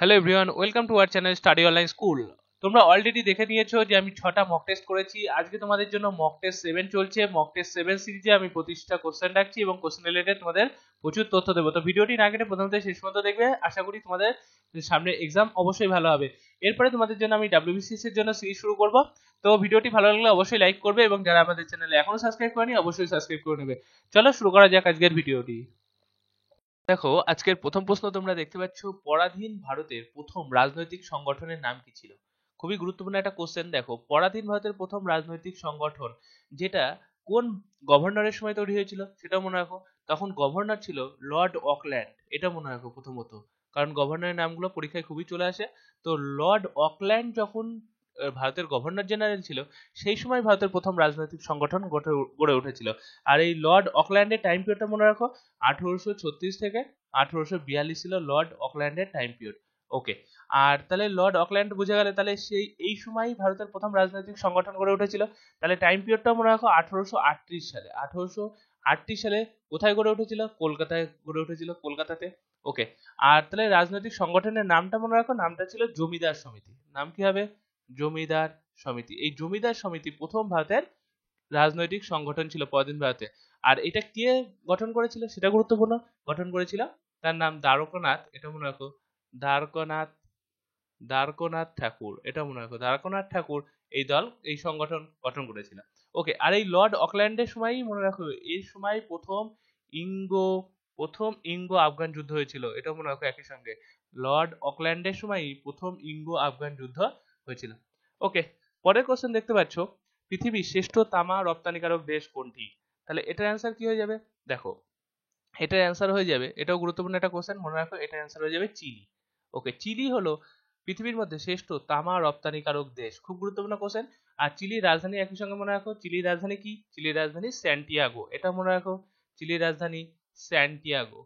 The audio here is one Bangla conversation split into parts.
Hello everyone, welcome to our channel study online school. তোমরা অলরেডি দেখে নিয়েছো যে আমি 6টা মক টেস্ট করেছি। আজকে তোমাদের জন্য মক টেস্ট 7 চলছে। মক টেস্ট 7 সিরিজে আমি 25টা কোশ্চেন রাখছি এবং কোশ্চেন রিলেটেড তোমাদের প্রচুর তথ্য দেবো। তো ভিডিওটি না কেটে প্রথম থেকে শেষ পর্যন্ত দেখবে। আশা করি তোমাদের সামনে এক্সাম অবশ্যই ভালো হবে। এরপরে তোমাদের জন্য আমি WBCS এর জন্য সিরিজ শুরু করব। তো ভিডিওটি ভালো লাগলে অবশ্যই লাইক করবে এবং যারা আমাদের চ্যানেলে এখনো সাবস্ক্রাইব করেনি অবশ্যই সাবস্ক্রাইব করে নেবে। চলো শুরু করা যাক আজকের ভিডিওটি। দেখো, আজকের প্রথম প্রশ্ন তোমরা দেখতে পাচ্ছ, পরাধীন ভারতের প্রথম রাজনৈতিক সংগঠনের নাম কি ছিল? খুবই গুরুত্বপূর্ণ একটা কোশ্চেন। দেখো, পরাধীন ভারতের প্রথম রাজনৈতিক সংগঠন যেটা কোন গভর্নরের সময় তৈরি হয়েছিল সেটা মনে রাখো। তখন গভর্নর ছিল লর্ড অকল্যান্ড, এটা মনে রাখো প্রথমত, কারণ গভর্নরের নামগুলো পরীক্ষায় খুবই চলে আসে। তো লর্ড অকল্যান্ড যখন ভারতের গভর্নর জেনারেল ছিল, সেই সময় ভারতের প্রথম রাজনৈতিক সংগঠন গড়ে উঠেছিল। আর এই লর্ড অকল্যান্ডের টাইম পিরিয়ডটা মনে রাখো, 1836 থেকে 1842 ছিল লর্ড অকল্যান্ডের টাইম পিরিয়ড। ওকে, আর তাহলে লর্ড অকল্যান্ড বুঝে গেলে, তাহলে সেই এই সময়ই ভারতের প্রথম রাজনৈতিক সংগঠন গড়ে উঠেছিল। তাহলে টাইম পিরিয়ডটা মনে রাখো 1838 সালে। 1838 সালে কোথায় গড়ে উঠেছিল? কলকাতায় গড়ে উঠেছিল, কলকাতাতে। ওকে, আর তাহলে রাজনৈতিক সংগঠনের নামটা মনে রাখো, নামটা ছিল জমিদার সমিতি। নাম কি হবে? জমিদার সমিতি। এই জমিদার সমিতি প্রথম ভারতের রাজনৈতিক সংগঠন ছিল পরাধীন ভারতে। আর এটা কে গঠন করেছিল সেটা গুরুত্বপূর্ণ। গঠন করেছিল, তার নাম দ্বারকানাথ, এটা মনে রাখো। দ্বারকানাথ দ্বারকানাথ ঠাকুর, এটা মনে রাখো। দ্বারকানাথ ঠাকুর এই সংগঠন গঠন করেছিল। ওকে, আর এই লর্ড অকল্যান্ডের সময়ই মনে রাখো, এই সময় প্রথম ইঙ্গো আফগান যুদ্ধ হয়েছিল, এটা মনে রাখো একই সঙ্গে। লর্ড অকল্যান্ডের সময়ই প্রথম ইঙ্গো আফগান যুদ্ধ হয়েছিল। ওকে, পরের কোশ্চেন দেখতে পাচ্ছ, পৃথিবীর শ্রেষ্ঠ তামা রপ্তানিকারক দেশ কোনটি? তাহলে এটার অ্যান্সার কি হয়ে যাবে? দেখো, এটার অ্যান্সার হয়ে যাবে, এটাও গুরুত্বপূর্ণ একটা কোশ্চেন, মনে রাখো এটার অ্যান্সার হয়ে যাবে চিলি। ওকে, চিলি হলো পৃথিবীর মধ্যে শ্রেষ্ঠ তামা রপ্তানিকারক দেশ। খুব গুরুত্বপূর্ণ কোশ্চেন। আর চিলির রাজধানী একই সঙ্গে মনে রাখো। চিলির রাজধানী কি? চিলির রাজধানী স্যান্টিয়াগো, এটা মনে রাখো। চিলির রাজধানী স্যান্টিয়াগো।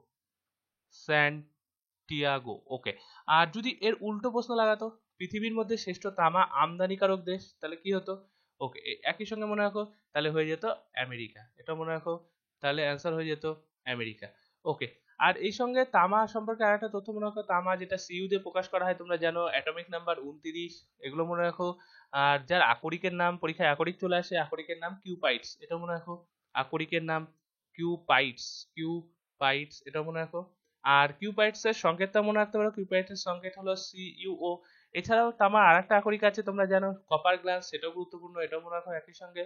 স্যান্টিয়াগো। ওকে, আর যদি এর উল্টো প্রশ্ন লাগাতো, পৃথিবীর মধ্যে শ্রেষ্ঠ তামা আমদানিকারক দেশ, তাহলে কি হতো? ওকে, একই সঙ্গে মনে রাখো, তাহলে হয়ে যেত আমেরিকা, এটা মনে রাখো। তাহলে অ্যান্সার হয়ে যেত আমেরিকা। ওকে, আর এই সঙ্গে তামা সম্পর্কে আরেকটা তথ্য মনে রাখো, তামা যেটা সিইউ দিয়ে প্রকাশ করা হয়, তোমরা জানো, অ্যাটমিক নাম্বার 29, এগুলো মনে রাখো। আর যার আকরিকের নাম, পরীক্ষায় আকরিক চলে আসে, আকরিকের নাম কিউপাইটস, এটা মনে রাখো। আকরিকের নাম কিউপাইটস, কিউপাইটস, এটা মনে রাখো। আর কিউপাইটস এর সংকেতটা মনে রাখতে পারো, কিউপাইটস এর সংকেত হলো CuO। এছাড়াও তামার আরেকটা আকরিক আছে, তোমরা জানো, কপার গ্লান্স, সেটাও গুরুত্বপূর্ণ, এটাও মনে রাখো একই সঙ্গে।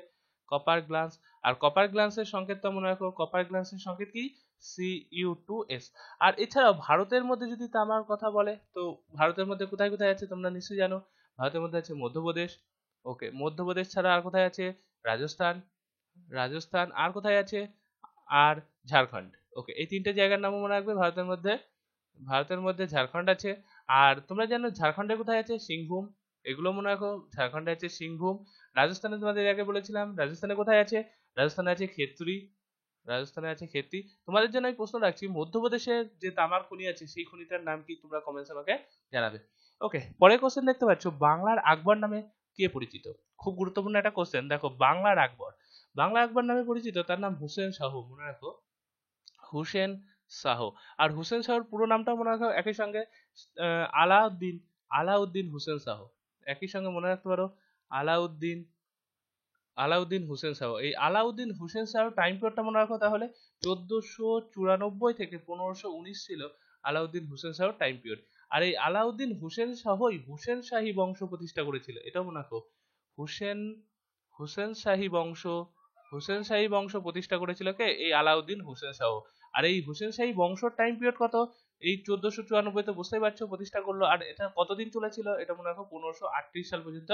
কপার গ্লান্স, আর কপার গ্লান্সের সংকেতটা মনে রাখো, কপার গ্লান্সের সংকেত কি? Cu2S। আর এছাড়াও ভারতের মধ্যে যদি তামার কথা বলে, তো ভারতের মধ্যে কোথায় কোথায় আছে তোমরা নিশ্চয়ই জানো। ভারতের মধ্যে আছে মধ্যপ্রদেশ। ওকে, মধ্যপ্রদেশ ছাড়া আর কোথায় আছে? রাজস্থান। রাজস্থান আর কোথায় আছে? আর ঝাড়খণ্ড। ওকে, এই তিনটে জায়গার নামও মনে রাখবে ভারতের মধ্যে। ভারতের মধ্যে ঝাড়খণ্ড আছে। আর তোমরা জানো ঝাড়খণ্ডে কোথায় আছে? সিংভূম, এগুলো মনে রাখো। ঝাড়খণ্ডে আছে সিংভূম। রাজস্থানে তোমাদের আগে বলেছিলাম, রাজস্থানে কোথায় আছে? রাজস্থানে আছে খেতড়ি। রাজস্থানে আছে খেতড়ি। তোমাদের জন্য আমি প্রশ্ন রাখছি, মধ্যপ্রদেশের যে তামার খনি আছে সেই খনিটার নাম কি? তোমরা কমেন্টস আমাকে জানাবে। ওকে, পরের কোশ্চেন দেখতে পাচ্ছ, বাংলার আকবর নামে কে পরিচিত? খুব গুরুত্বপূর্ণ একটা কোশ্চেন। দেখো, বাংলার আকবর, বাংলা আকবর নামে পরিচিত, তার নাম হুসেন শাহু, মনে রাখো। হুসেন শাহ। আর হুসেন শাহর পুরো নামটা মনে রাখো একই সঙ্গে, আলাউদ্দিন, আলাউদ্দিন হুসেন শাহ, একই সঙ্গে মনে রাখতে পারো। আলাউদ্দিন, আলাউদ্দিন হুসেন শাহ। এই আলাউদ্দিন হুসেন শাহর টাইম পিরিয়ডটা মনে রাখো তাহলে, 1494 থেকে 1519 ছিল আলাউদ্দিন হুসেন শাহর টাইম পিরিয়ড। আর এই আলাউদ্দিন হুসেন শাহই হুসেন শাহী বংশ প্রতিষ্ঠা করেছিল, এটাও মনে রাখো। হুসেন হুসেন শাহী বংশ, হুসেন শাহী বংশ প্রতিষ্ঠা করেছিল কে? এই আলাউদ্দিন হুসেন শাহ। আর এই হুসেন শাহী বংশর টাইম পিরিয়ড কত? এই 1494, তো বুঝতেই পারছো প্রতিষ্ঠা করলো। আর এটা কতদিন চলেছিল? এটা মনে রাখো 1538 সাল পর্যন্ত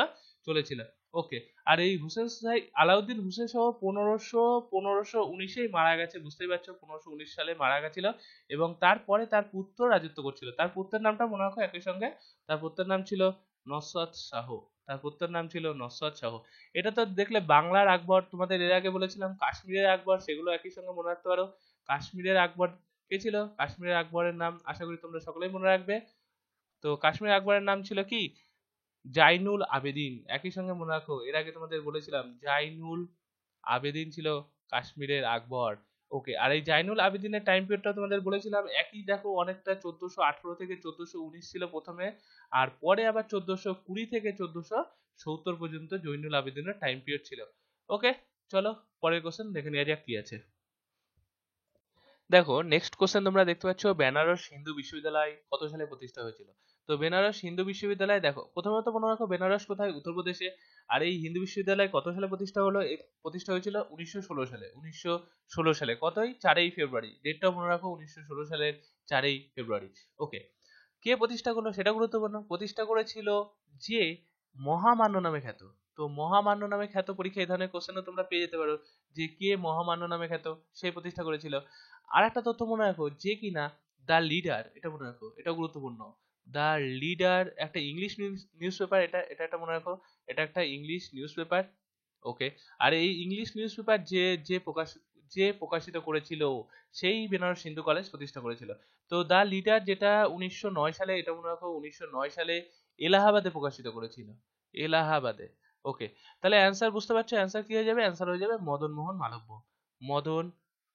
চলেছিল। ওকে, আর এই হুসেন শাহী, আলাউদ্দিন হুসেন শাহ 1519 মারা গেছে, বুঝতেই পারছো, 1519 সালে মারা গেছিল। এবং তারপরে তার পুত্র রাজত্ব করছিল। তার পুত্রের নামটা মনে রাখো একই সঙ্গে, তার পুত্রের নাম ছিল নসরত শাহ। তার পুত্রের নাম ছিল নসরত শাহ। এটা তো দেখলে বাংলার আকবর, তোমাদের এর আগে বলেছিলাম কাশ্মীরের আকবর, সেগুলো একই সঙ্গে মনে রাখতে পারো। কাশ্মীরের আকবর কে ছিল? কাশ্মীরের আকবরের নাম আশা করি তোমরা সকলেই মনে রাখবে। তো কাশ্মীরের আকবরের নাম ছিল কি? জাইনুল আবেদিন, একই সঙ্গে মনে রাখো। এর আগে তোমাদের বলেছিলাম জাইনুল আবেদিন ছিল কাশ্মীরের আকবর। ওকে, আর এই জাইনুল আবেদিনের টাইম পিরিয়ডটা তোমাদের বলেছিলাম একই, দেখো অনেকটা 1418 থেকে 1419 ছিল প্রথমে, আর পরে আবার 1420 থেকে 1470 পর্যন্ত জৈনুল আবেদিনের টাইম পিরিয়ড ছিল। ওকে, চলো পরের কোশ্চেন দেখে নেওয়া যাক কি আছে। দেখো নেক্সট কোশ্চেন তোমরা দেখতে পাচ্ছ, বেনারস হিন্দু বিশ্ববিদ্যালয় কত সালে প্রতিষ্ঠা হয়েছিল? তো বেনারস হিন্দু বিশ্ববিদ্যালয়, দেখো প্রথমত মনে রাখো বেনারস কোথায়, উত্তরপ্রদেশে। আর এই হিন্দু বিশ্ববিদ্যালয় কত সালে প্রতিষ্ঠা হলো? প্রতিষ্ঠা হয়েছিল 1916 সালে। 1916 সালে কতই? 4ই ফেব্রুয়ারি। ডেটটাও মনে রাখো, 1916 সালের 4ই ফেব্রুয়ারি। ওকে, কে প্রতিষ্ঠা করলো সেটা গুরুত্বপূর্ণ। প্রতিষ্ঠা করেছিল যে মহামান্য নামে খ্যাত। তো মহামান্য নামে খ্যাত, পরীক্ষা এই ধরনের কোশ্চেনও তোমরা পেয়ে যেতে পারো যে কে মহামান্য নামে খ্যাত, সে প্রতিষ্ঠা করেছিল। আর একটা তথ্য মনে রাখো, যে কিনা দ্য লিডার, এটা মনে রাখো, এটা গুরুত্বপূর্ণ। দ্য লিডার একটা ইংলিশ নিউজ পেপার, এটা এটা একটা মনে রাখো, এটা একটা ইংলিশ নিউজ পেপার। ওকে, আর এই ইংলিশ নিউজ পেপার যে প্রকাশিত করেছিল সেই বেনারস হিন্দু কলেজ প্রতিষ্ঠা করেছিল। তো দ্য লিডার যেটা 1909 সালে, এটা মনে রাখো 1909 সালে এলাহাবাদে প্রকাশিত করেছিল, এলাহাবাদে। ওকে, তাহলে অ্যান্সার বুঝতে পারছো, অ্যান্সার কি হয়ে যাবে? অ্যান্সার হয়ে যাবে মদন মোহন মালব্য। মদন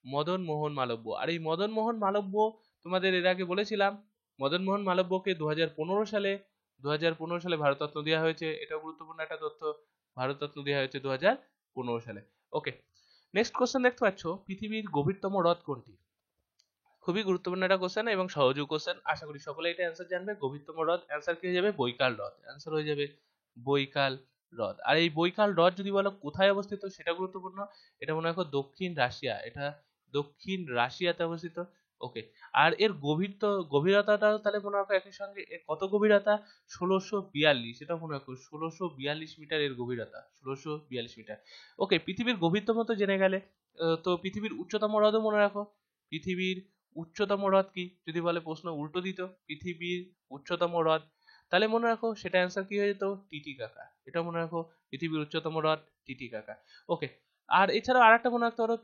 মদন মোহন মালব্য। আর এই মদন মোহন মালব্য তোমাদের এর আগে বলেছিলাম, মদন মোহন মালব্যকে 2015 সালে ভারতরত্ন দেওয়া হয়েছে, এটাও গুরুত্বপূর্ণ একটা তথ্য। ভারতরত্ন দেওয়া হয়েছে 2015 সালে। ওকে, নেক্সট কোশ্চেন দেখতে পাচ্ছ, পৃথিবীর গভীরতম হ্রদ কোনটি? খুবই গুরুত্বপূর্ণ একটা কোশ্চেন এবং সহজ কোশ্চেন, আশা করি সকলে এটা অ্যান্সার জানবে। গভীরতম হ্রদ, অ্যান্সার কি হয়ে যাবে? বৈকাল হ্রদ। অ্যান্সার হয়ে যাবে বৈকাল হ্রদ। আর এই বৈকাল হ্রদ যদি বলো কোথায় অবস্থিত সেটা গুরুত্বপূর্ণ। এটা মনে রাখো দক্ষিণ রাশিয়া, এটা দক্ষিণ রাশিয়াতে অবস্থিত। ওকে, আর এর গভীরতাটাও তাহলে মনে রাখো একই সঙ্গে, এর কত গভীরতা? 1642, এটা মনে রাখো 1642 মিটার এর গভীরতা, 1642 মিটার। ওকে, পৃথিবীর গভীরতম তো জেনে গেলে, তো পৃথিবীর উচ্চতম হ্রদও মনে রাখো। পৃথিবীর উচ্চতম হ্রদ কি যদি বলে, প্রশ্ন উল্টো দিত, পৃথিবীর উচ্চতম হ্রদ, তাহলে মনে রাখো সেটা অ্যান্সার কি হয়ে যেত? টিটিকাকা। এটা মনে রাখো, পৃথিবীর উচ্চতম হ্রদ টিটিকাকা। ওকে, আর এছাড়াও আরেকটা মনে রাখতে পারো,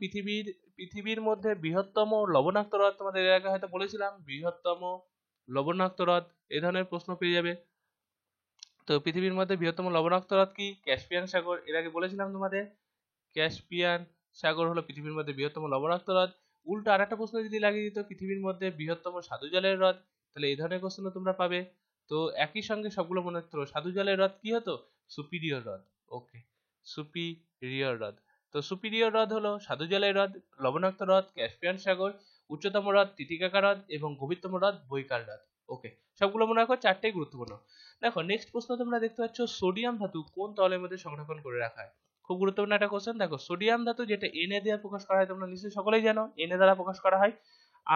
পৃথিবীর মধ্যে বৃহত্তম লবণাক্ত হ্রদ, তোমাদের এর আগে হয়তো বলেছিলাম, বৃহত্তম লবণাক্ত হ্রদ, এই ধরনের প্রশ্ন পেয়ে যাবে। তো পৃথিবীর মধ্যে বৃহত্তম লবণাক্ত হ্রদ কি? ক্যাসপিয়ান সাগর, এর আগে বলেছিলাম তোমাদের, ক্যাসপিয়ান সাগর হলো পৃথিবীর মধ্যে বৃহত্তম লবণাক্ত হ্রদ। উল্টো আরেকটা প্রশ্ন যদি লাগিয়ে দিত, পৃথিবীর মধ্যে বৃহত্তম স্বাদু জলের হ্রদ, তাহলে এই ধরনের কোশ্চেন তোমরা পাবে। তো একই সঙ্গে সবগুলো মনে রাখতে হবে, স্বাদু জলের হ্রদ কি হতো? সুপিরিয়র হ্রদ। ওকে, সুপিরিয়র হ্রদ। তো সুপিরিয়র হ্রদ হলো স্বাদু জলের হ্রদ, লবণাক্ত হ্রদ ক্যাসপিয়ান সাগর, উচ্চতম হ্রদ টিটিকাকা হ্রদ এবং গভীরতম হ্রদ বৈকাল হ্রদ। ওকে, সবগুলো মনে রাখো, চারটেই গুরুত্বপূর্ণ। দেখো নেক্সট প্রশ্ন তোমরা দেখতে পাচ্ছ, সোডিয়াম ধাতু কোন তলের মধ্যে সংরক্ষণ করে রাখা হয়? খুব গুরুত্বপূর্ণ একটা কোশ্চেন। দেখো সোডিয়াম ধাতু যেটা Na দিয়ে প্রকাশ করা হয়, তোমরা নিশ্চয়ই সকলেই জানো Na দ্বারা প্রকাশ করা হয়।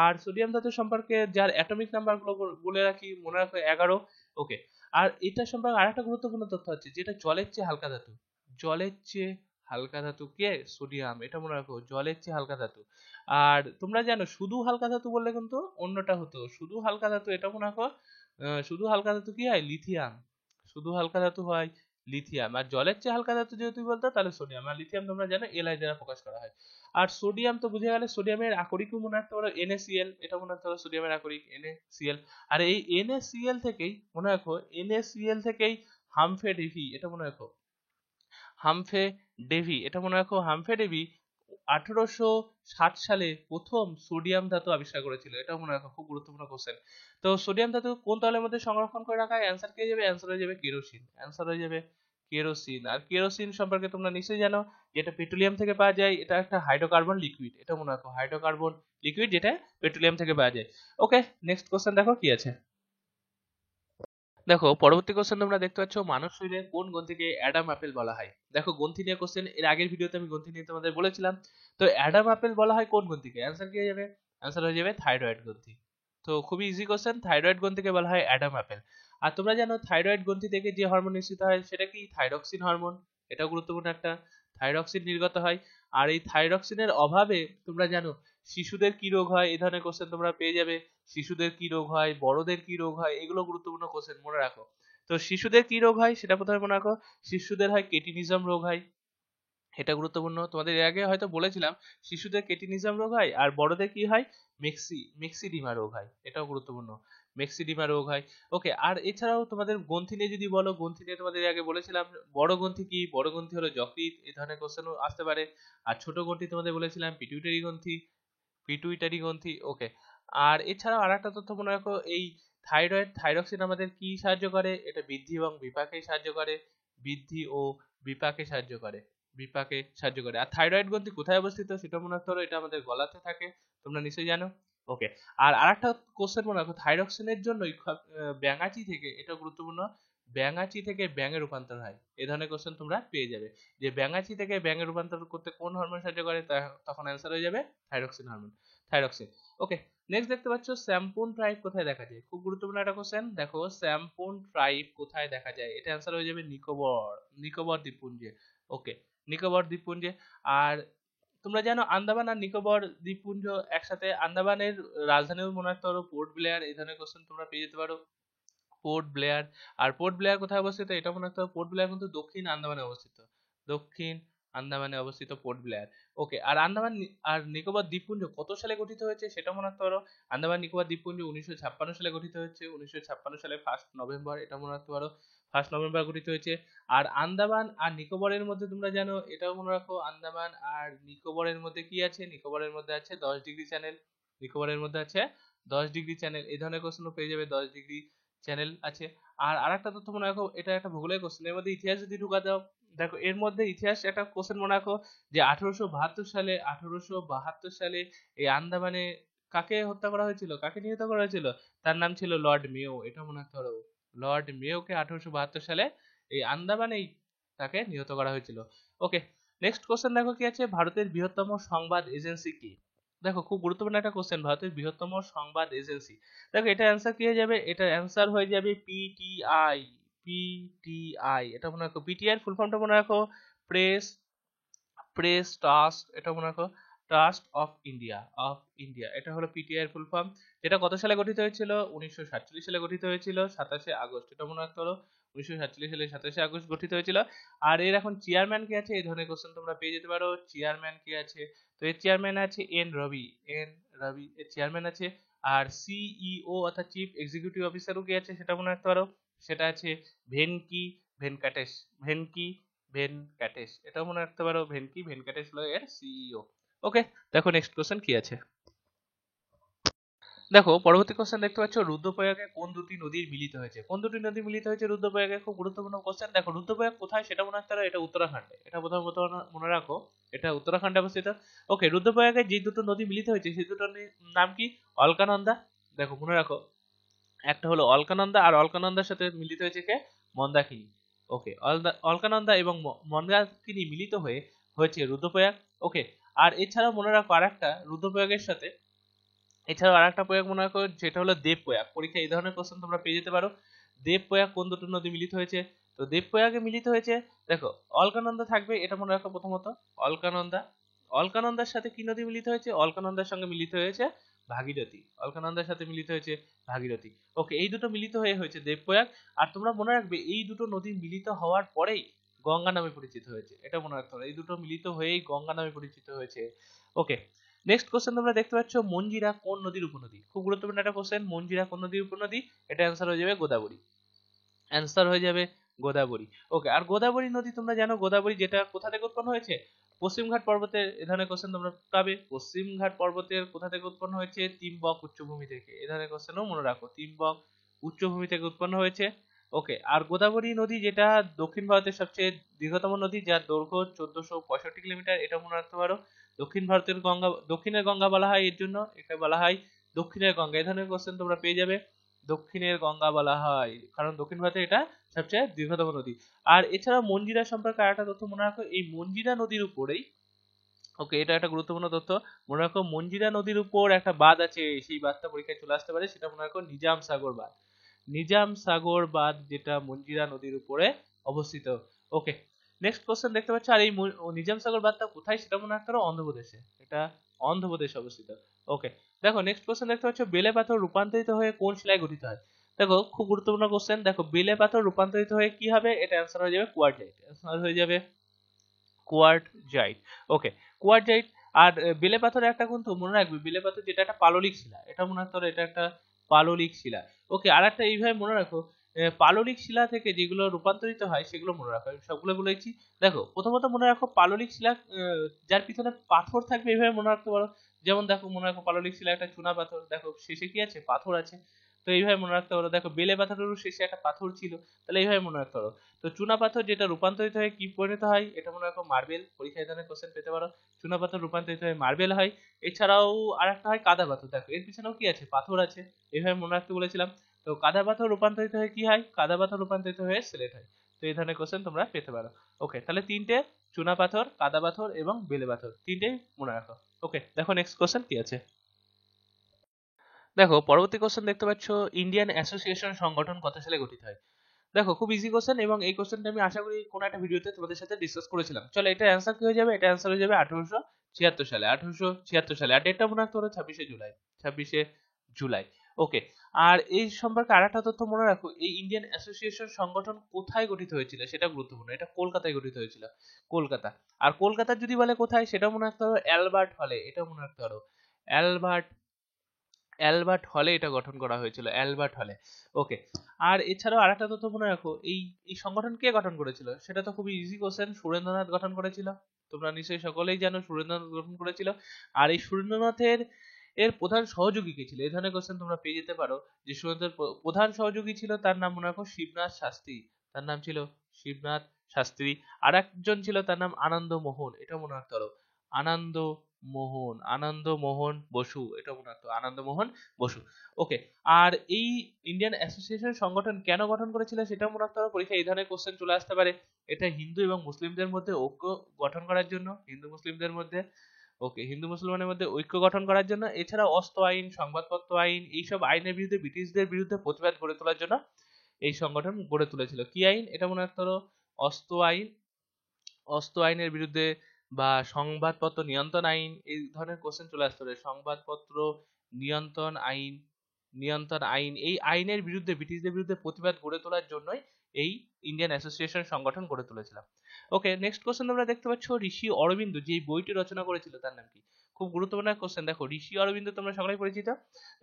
আর সোডিয়াম ধাতু সম্পর্কে যার অ্যাটমিক নাম্বার গুলো বলে রাখি, মনে রাখো 11। ওকে, আর এটা সম্পর্কে আরেকটা গুরুত্বপূর্ণ তথ্য আছে, যেটা জলের চেয়ে হালকা ধাতু। জলের চেয়ে হালকা ধাতু কে? সোডিয়াম। এটা মনে রাখো, জলের চেয়ে হালকা ধাতু। আর তোমরা জানো শুধু হালকা ধাতু বললে কিন্তু অন্যটা হতো, শুধু হালকা ধাতু এটা মনে রাখো, শুধু হালকা ধাতু কি হয়? লিথিয়াম। শুধু হালকা ধাতু হয় লিথিয়াম। আর জলের চেয়ে হালকা ধাতু যদি তুমি বলতো তাহলে সোডিয়াম। আর লিথিয়াম তোমরা জানো Li দ্বারা প্রকাশ করা হয়। আর সোডিয়াম তো বুঝে গেলে, সোডিয়ামের আকরিকও মনে রাখতে পারো NaCl, এটা মনে রাখতে পারো সোডিয়ামের আকরিক NaCl। আর এই NaCl থেকেই মনে রাখো, NaCl থেকেই হামফে ডেভি, এটা মনে রাখো, হামফে ডেভি, এটা মনে রাখো, হামফে ডেভি 1860 সালে প্রথম সোডিয়াম ধাতু আবিষ্কার করেছিল, এটা মনে রাখো, খুব গুরুত্বপূর্ণ কোশ্চেন। তো সোডিয়াম ধাতু কোন তলের মধ্যে সংরক্ষণ করে রাখা হয়? অ্যান্সার কি হয়ে যাবে? অ্যান্সার হয়ে যাবে কেরোসিন। অ্যান্সার হয়ে যাবে কেরোসিন। আর কেরোসিন সম্পর্কে তোমরা নিশ্চয়ই জানো, যেটা পেট্রোলিয়াম থেকে পাওয়া যায়, এটা একটা হাইড্রোকার্বন লিকুইড, এটা মনে রাখো, হাইড্রোকার্বন লিকুইড যেটা পেট্রোলিয়াম থেকে পাওয়া যায়। ওকে, নেক্সট কোশ্চেন দেখো কি আছে। দেখো পরবর্তী কোশ্চেন তোমরা দেখতে পাচ্ছ, মানব শরীরের কোন গ্রন্থিকে অ্যাডাম অ্যাপেল বলা হয়? দেখো গ্রন্থি নিয়ে কোশ্চেন, এর আগের ভিডিওতে আমি গ্রন্থি নিয়ে তোমাদের বলেছিলাম। তো অ্যাডাম অ্যাপেল বলা হয় কোন গ্রন্থিকে? অ্যান্সার কি হয়ে যাবে? অ্যান্সার হয়ে যাবে থাইরয়েড গ্রন্থি। তো খুবই ইজি কোশ্চেন, থাইরয়েড গ্রন্থিকে বলা হয় অ্যাডাম অ্যাপেল। আর তোমরা জানো থাইরয়েড গ্রন্থি থেকে যে হরমোন নিঃসৃত হয় সেটা কি? Thyroxine hormone. এটা গুরুত্বপূর্ণ একটা, থাইরক্সিন নির্গত হয়। আর এই থাইরক্সিনের অভাবে তোমরা জানো শিশুদের কি রোগ হয়, এই ধরনের কোশ্চেন তোমরা পেয়ে যাবে। শিশুদের কি রোগ হয়, বড়দের কি রোগ হয়, এগুলো গুরুত্বপূর্ণ কোশ্চেন, মনে রাখো। তো শিশুদের কি রোগ হয় সেটা প্রথমে মনে রাখো, শিশুদের হয় কেটিনিজম রোগ হয়, এটা গুরুত্বপূর্ণ। তোমাদের এর আগে হয়তো বলেছিলাম শিশুদের কেটিনিজম রোগ হয়, আর বড়দের কি হয়? মেক্সিডিমা রোগ হয়, এটাও গুরুত্বপূর্ণ, মেক্সিডিমা রোগ হয়। ওকে, আর এছাড়াও তোমাদের গ্রন্থি নিয়ে যদি বলো, গ্রন্থি নিয়ে তোমাদের এর আগে বলেছিলাম, বড় গ্রন্থি কি? বড় গ্রন্থি হলো যকৃৎ, এই ধরনের কোশ্চেনও আসতে পারে। আর ছোট গ্রন্থি তোমাদের বলেছিলাম পিটিউটারি গ্রন্থি, পিটুইটারি গ্রন্থি। ওকে, আর এছাড়াও আর একটা তথ্য মনে রাখো, এই থাইরক্সিন আমাদের কি সাহায্য করে? এটা বৃদ্ধি এবং বিপাকে সাহায্য করে, বৃদ্ধি ও বিপাকে সাহায্য করে, বিপাকে সাহায্য করে। আর থাইরয়েড গ্রন্থি কোথায় অবস্থিত সেটা মনে রাখতে হবে, এটা আমাদের গলাতে থাকে, তোমরা নিশ্চয়ই জানো। ওকে, আর আরেকটা কোশ্চেন মনে রাখো, থাইরক্সিনের জন্যই ব্যাঙাচি থেকে, এটা গুরুত্বপূর্ণ, ব্যাঙাচি থেকে ব্যাঙে রূপান্তর হয়। এই ধরনের কোশ্চেন তোমরা পেয়ে যাবে, যে ব্যাঙাচি থেকে ব্যাঙে রূপান্তর করতে কোন হরমোন সাহায্য করে, তখন অ্যান্সার হয়ে যাবে থাইরক্সিন হরমোন, থাইরক্সিন। ওকে, নেক্সট দেখতে পাচ্ছ স্যাম্পুন ট্রাইব কোথায় দেখা যায়? খুব গুরুত্বপূর্ণ একটা কোশ্চেন। দেখো স্যাম্পুন ট্রাইব কোথায় দেখা যায়, এটা অ্যান্সার হয়ে যাবে নিকোবর, নিকোবর দ্বীপপুঞ্জে। ওকে, নিকোবর দ্বীপপুঞ্জে। আর তোমরা জানো আন্দামান আর নিকোবর দ্বীপপুঞ্জ একসাথে, আন্দামানের রাজধানীও মনে রাখতে পারো পোর্ট ব্লেয়ার, এই ধরনের কোশ্চেন তোমরা পেয়ে যেতে পারো, পোর্ট ব্লেয়ার। আর পোর্ট ব্লেয়ার কোথায় অবস্থিত এটা মনে রাখতে হবে, পোর্ট ব্লেয়ার কিন্তু দক্ষিণ আন্দামানে অবস্থিত, দক্ষিণ আন্দামানে অবস্থিত পোর্ট ব্লেয়ার। ওকে, আর আন্দামান আর নিকোবর দ্বীপপুঞ্জ কত সালে গঠিত হয়েছে সেটা মনে রাখতে পারো, আন্দামান নিকোবর দ্বীপপুঞ্জ 1956 সালে গঠিত হয়েছে, 1956 সালে 1 নভেম্বর, এটা মনে রাখতে পারো, 1 নভেম্বর গঠিত হয়েছে। আর আন্দামান আর নিকোবরের মধ্যে তোমরা জানো, এটাও মনে রাখো, আন্দামান আর নিকোবরের মধ্যে কি আছে, নিকোবরের মধ্যে আছে 10 ডিগ্রি চ্যানেল, নিকোবরের মধ্যে আছে 10 ডিগ্রি চ্যানেল, এই ধরনের কোশ্চেনও পেয়ে যাবে, 10 ডিগ্রি চ্যানেল আছে। আর আরেকটা তথ্য মনে রাখো, এটা একটা ভূগোলের কোশ্চেন, এর মধ্যে ইতিহাস যদি ঢুকা দাও, দেখো এর মধ্যে ইতিহাস একটা কোশ্চেন মনে রাখো, যে 1872 সালে এই আন্দামানে কাকে হত্যা করা হয়েছিল, কাকে নিহত করা হয়েছিল? তার নাম ছিল লর্ড মেও, এটা মনে রাখতে পারো, লর্ড মেওকে 1872 সালে এই আন্দামানেই তাকে নিহত করা হয়েছিল। ওকে, নেক্সট কোশ্চেন দেখো কি আছে, ভারতের বৃহত্তম সংবাদ এজেন্সি কি? দেখো খুব গুরুত্বপূর্ণ একটা কোশ্চেন, ভারতের বৃহত্তম সংবাদ এজেন্সি। দেখো এটা অ্যান্সার কি হয়ে যাবে, এটা অ্যান্সার হয়ে যাবে পিটিআই, পিটিআই, এটা মনে রাখো, পিটিআই এর ফুল ফর্মটা মনে রাখো, প্রেস প্রেস ট্রাস্ট, এটা মনে রাখো, trust of India, of India, এটা হলো পিটিআই এর ফুল ফর্ম। যেটা কত সালে গঠিত হয়েছিল? 1947 সালে গঠিত হয়েছিল 27 আগস্ট, এটা মনে রাখতে হলো, 1947 সালে 27 আগস্ট গঠিত হয়েছিল। আর এর এখন চেয়ারম্যান কে আছে, এই ধরনের কোশ্চেন তোমরা পেয়ে যেতে পারো, চেয়ারম্যান কে আছে? তো এর চেয়ারম্যান আছে এন রবি, এন রবি এর চেয়ারম্যান আছে। আর সিইও অর্থাৎ চিফ এক্সিকিউটিভ অফিসারও কে আছে সেটা মনে রাখতে পারো, সেটা আছে ভেনকি ভেনকাটেশ, ভেনকি ভেনকাটেশ, এটাও মনে রাখতে পারো, ভেনকি ভেনকাটেশ হলো এর সিইও। ওকে, দেখো নেক্সট কোশ্চেন কি আছে। দেখো পরবর্তী কোশ্চেন দেখতে পাচ্ছ, রুদ্রপ্রয়াগে কোন দুটি নদীর মিলিত হয়েছে? কোন দুটি নদী মিলিত হয়েছে রুদ্রপ্রয়াগে? খুব গুরুত্বপূর্ণ কোশ্চেন। দেখো রুদ্রপ্রয়াগ কোথায় সেটা মনে রাখতে পারো, এটা উত্তরাখণ্ডে, এটা প্রথমত মনে রাখো, এটা উত্তরাখণ্ডে অবস্থিত। ওকে, রুদ্রপ্রয়াগে যে দুটো নদী মিলিত হয়েছে সেই দুটো নাম কি? অলকানন্দা, দেখো মনে রাখো, একটা হলো অলকানন্দা, আর অলকানন্দার সাথে মিলিত হয়েছে কে? মন্দাকিনী। ওকে, অলকানন্দা এবং মন্দাকিনী মিলিত হয়ে হয়েছে রুদ্রপ্রয়াগ। ওকে, আর এছাড়াও মনে রাখো আরেকটা রুদ্রপ্রয়াগের সাথে, এছাড়াও আরেকটা প্রয়াগ মনে রাখো, যেটা হলো দেবপ্রয়াগ। পরীক্ষা এই ধরনের কোশ্চেন তোমরা পেয়ে যেতে পারো, দেবপ্রয়াগ কোন দুটো নদী মিলিত হয়েছে? তো দেবপ্রয়াগে মিলিত হয়েছে, দেখো অলকানন্দা থাকবে, এটা মনে রাখো প্রথমত, অলকানন্দা, অলকানন্দার সাথে কি নদী মিলিত হয়েছে? অলকানন্দার সঙ্গে মিলিত হয়েছে ভাগীরথী, অলকানন্দার সাথে মিলিত হয়েছে ভাগীরথী। ওকে, এই দুটো মিলিত হয়ে হয়েছে দেবপ্রয়াগ। আর তোমরা মনে রাখবে এই দুটো নদী মিলিত হওয়ার পরেই গঙ্গা নামে পরিচিত হয়েছে, এটা মনে রাখতে হবে, এই দুটো মিলিত হয়েই গঙ্গা নামে পরিচিত হয়েছে। ওকে, নেক্সট কোশ্চেন তোমরা দেখতে পাচ্ছ, মঞ্জিরা কোন নদীর উপনদী? খুব গুরুত্বপূর্ণ একটা কোশ্চেন, মঞ্জিরা কোন নদীর উপনদী? এটা অ্যান্সার হয়ে যাবে গোদাবরী, অ্যান্সার হয়ে যাবে গোদাবরী। ওকে, আর গোদাবরী নদী তোমরা জানো, গোদাবরী যেটা কোথা থেকে উৎপন্ন হয়েছে? পশ্চিমঘাট পর্বতের, এ ধরনের কোশ্চেন তোমরা পাবে, পশ্চিমঘাট পর্বতের কোথা থেকে উৎপন্ন হয়েছে? তিম্বক উচ্চভূমি থেকে, এ ধরনের কোশ্চেনও মনে রাখো, তিম্বক উচ্চভূমি থেকে উৎপন্ন হয়েছে। ওকে, আর গোদাবরী নদী যেটা দক্ষিণ ভারতের সবচেয়ে দীর্ঘতম নদী, যার দৈর্ঘ্য 1465 কিলোমিটার, এটা মনে রাখতে পারো। দক্ষিণ ভারতের গঙ্গা, দক্ষিণের গঙ্গা বলা হয় এর জন্য, একে বলা হয় দক্ষিণের গঙ্গা, এই ধরনের কোশ্চেন তোমরা পেয়ে যাবে, দক্ষিণের গঙ্গা বলা হয় কারণ দক্ষিণ ভারতে এটা সবচেয়ে দীর্ঘতম নদী। আর এছাড়া মঞ্জিরা সম্পর্কে আরেকটা তথ্য মনে রাখো, এই মঞ্জিরা নদীর উপরেই, ওকে এটা একটা গুরুত্বপূর্ণ তথ্য মনে রাখো, মঞ্জিরা নদীর উপর একটা বাঁধ আছে, সেই বাঁধটা পরীক্ষায় চলে আসতে পারে, সেটা মনে রাখো নিজাম সাগর বাঁধ, নিজাম সাগর বাঁধ যেটা মঞ্জিরা নদীর উপরে অবস্থিত। ওকে, নেক্সট কোশ্চেন দেখতে পাচ্ছ, আর এই নিজাম সাগর বাঁধটা কোথায় সেটা মনে রাখতে পারো, অন্ধ্রপ্রদেশে, এটা অন্ধ্রপ্রদেশে অবস্থিত। ওকে, দেখো নেক্সট কোশ্চেন দেখতে পাচ্ছ, বেলে পাথর রূপান্তরিত হয়ে কোন শিলায় গঠিত হয়? দেখো খুব গুরুত্বপূর্ণ কোশ্চেন, দেখো বেলে পাথর রূপান্তরিত হয়ে কি হবে? এটা অ্যান্সার হয়ে যাবে কোয়ার্টজাইট, অ্যান্সার হয়ে যাবে কোয়ার্টজাইট। ওকে, কোয়ার্টজাইট। আর বেলে পাথরের একটা কিন্তু মনে রাখবে, বেলে পাথর যেটা একটা পাললিক শিলা, এটা মনে রাখতে হবে, এটা একটা পাললিক শিলা। ওকে, আর একটা এইভাবে মনে রাখো, পাললিক শিলা থেকে যেগুলো রূপান্তরিত হয় সেগুলো মনে রাখো, আমি সবগুলো বলেছি। দেখো প্রথমত মনে রাখো পাললিক শিলা, যার পিছনে পাথর থাকবে, এইভাবে মনে রাখতে পারো, যেমন দেখো মনে রাখো পাললিক শিলা একটা চুনা পাথর, দেখো শেষে কি আছে, পাথর আছে, তো এইভাবে মনে রাখতে পারো। দেখো বেলে পাথরেরও শেষে একটা পাথর ছিল, তাহলে এইভাবে মনে রাখতে পারো। তো চুনা পাথর যেটা রূপান্তরিত হয়ে কি পরিণত হয়, এটা মনে রাখো মার্বেল, পরীক্ষায় ধরনের কোশ্চেন পেতে পারো। চুনা পাথর রূপান্তরিত হয়ে মার্বেল হয়। এছাড়াও আর একটা হয় কাদা পাথর, দেখো এর পিছনেও কি আছে, পাথর আছে, এইভাবে মনে রাখতে বলেছিলাম। তো কাদা পাথর রূপান্তরিত হয়ে কি হয়, কাদা পাথর রূপান্তরিত হয়ে সিলেট হয়। তো এই ধরনের কোশ্চেন তোমরা পেতে পারো। ওকে, তাহলে তিনটে, চুনা পাথর, কাদা পাথর এবং বেলে পাথর, তিনটেই মনে রাখো। ওকে, দেখো নেক্সট কোশ্চেন কি আছে। দেখো পরবর্তী কোশ্চেন দেখতে পাচ্ছ, ইন্ডিয়ান অ্যাসোসিয়েশন সংগঠন কত সালে গঠিত হয়। দেখো খুব ইজি কোশ্চেন, এবং এই কোশ্চেনটা আমি আশা করি কোনো একটা ভিডিওতে তোমাদের সাথে ডিসকাস করেছিলাম। চলো এটা অ্যান্সার কি হয়ে যাবে, এটা অ্যান্সার হয়ে যাবে 1876 সালে, 1876 সালে। আর ডেটটা মনে রাখতে পারো 26শে জুলাই, 26শে জুলাই। ওকে, আর এই সম্পর্কে আর একটা তথ্য মনে রাখো, এই ইন্ডিয়ান অ্যাসোসিয়েশন সংগঠন কোথায় গঠিত হয়েছিল সেটা গুরুত্বপূর্ণ, এটা কলকাতায় গঠিত হয়েছিল, কলকাতা। আর কলকাতার যদি বলে কোথায়, সেটা মনে রাখতে পারো অ্যালবার্ট হলে, এটা মনে রাখতে পারো অ্যালবার্ট অ্যালবার্ট হলে এটা গঠন করা হয়েছিল, অ্যালবার্ট হলে। ওকে, আর এছাড়াও আরেকটা তথ্য মনে রাখো, এই সংগঠন কে গঠন করেছিল, সেটা তো খুবই ইজি কোশ্চেন, সুরেন্দ্রনাথ গঠন করেছিল। তোমরা নিশ্চয়ই সকলেই জানো সুরেন্দ্রনাথ গঠন করেছিল। আর এই সুরেন্দ্রনাথের প্রধান সহযোগী কে ছিল, এই ধরনের কোশ্চেন তোমরা পেয়ে যেতে পারো। যে সুরেন্দ্রনাথের প্রধান সহযোগী ছিল তার নাম মনে রাখো শিবনাথ শাস্ত্রী, তার নাম ছিল শিবনাথ শাস্ত্রী। আর একজন ছিল তার নাম আনন্দ মোহন, এটা মনে রাখতে পারো, আনন্দ আনন্দ মোহন বসু, এটা মনে রাখতো, আনন্দ মোহন বসু। ওকে, আর এই ইন্ডিয়ান অ্যাসোসিয়েশন সংগঠন কেন গঠন করেছিল সেটা মনে রাখতে পারো, পরীক্ষায় এই ধরনের কোশ্চেন চলে আসতে পারে। এটা হিন্দু এবং মুসলিমদের মধ্যে ঐক্য গঠন করার জন্য, হিন্দু মুসলিমদের মধ্যে, ওকে, হিন্দু মুসলমানের মধ্যে ঐক্য গঠন করার জন্য, এছাড়া অস্ত্র আইন, সংবাদপত্র আইন, এইসব আইনের বিরুদ্ধে, ব্রিটিশদের বিরুদ্ধে প্রতিবাদ গড়ে তোলার জন্য এই সংগঠন গড়ে তুলেছিল। কি আইন, এটা মনে রাখতে পারো অস্ত্র আইন, অস্ত্র আইনের বিরুদ্ধে, বা সংবাদপত্র নিয়ন্ত্রণ আইন, এই ধরনের কোশ্চেন চলে আসতে পারে। সংবাদপত্র নিয়ন্ত্রণ আইন, এই আইনের বিরুদ্ধে, ব্রিটিশদের বিরুদ্ধে প্রতিবাদ গড়ে তোলার জন্যই এই ইন্ডিয়ান অ্যাসোসিয়েশন সংগঠন গড়ে তুলেছিলাম। ওকে, নেক্সট কোশ্চেন তোমরা দেখতে পাচ্ছ, ঋষি অরবিন্দ যে বইটি রচনা করেছিল তার নাম কি। খুব গুরুত্বপূর্ণ কোশ্চেন। দেখো ঋষি অরবিন্দ তোমরা সকলেই পরিচিত।